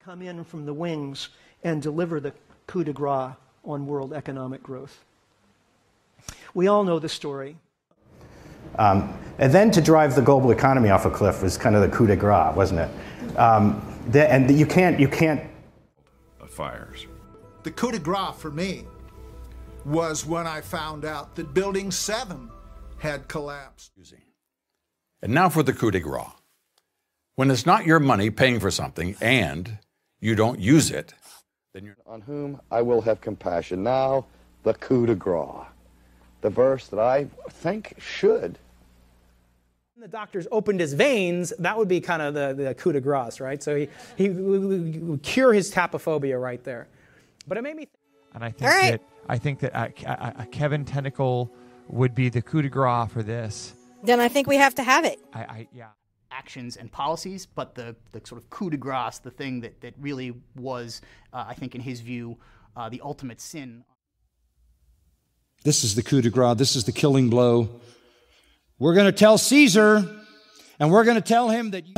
come in from the wings and deliver the coup de grace on world economic growth. We all know the story. And then to drive the global economy off a cliff was kind of the coup de grace, wasn't it? And you can't. Fires. The coup de grace for me was when I found out that Building 7 had collapsed. And now for the coup de grace. When it's not your money paying for something and you don't use it, then you're... On whom I will have compassion. Now, the coup de grace. The verse that I think should. The doctors opened his veins, that would be kind of the coup de grace, right? So he would cure his tapophobia right there. But it made me and I think that Kevin Tentacle would be the coup de grace for this. Then I think we have to have it. Yeah. Actions and policies, but the sort of coup de grace, the thing that really was, I think in his view, the ultimate sin. This is the coup de grace. This is the killing blow. We're going to tell Caesar, and we're going to tell him that...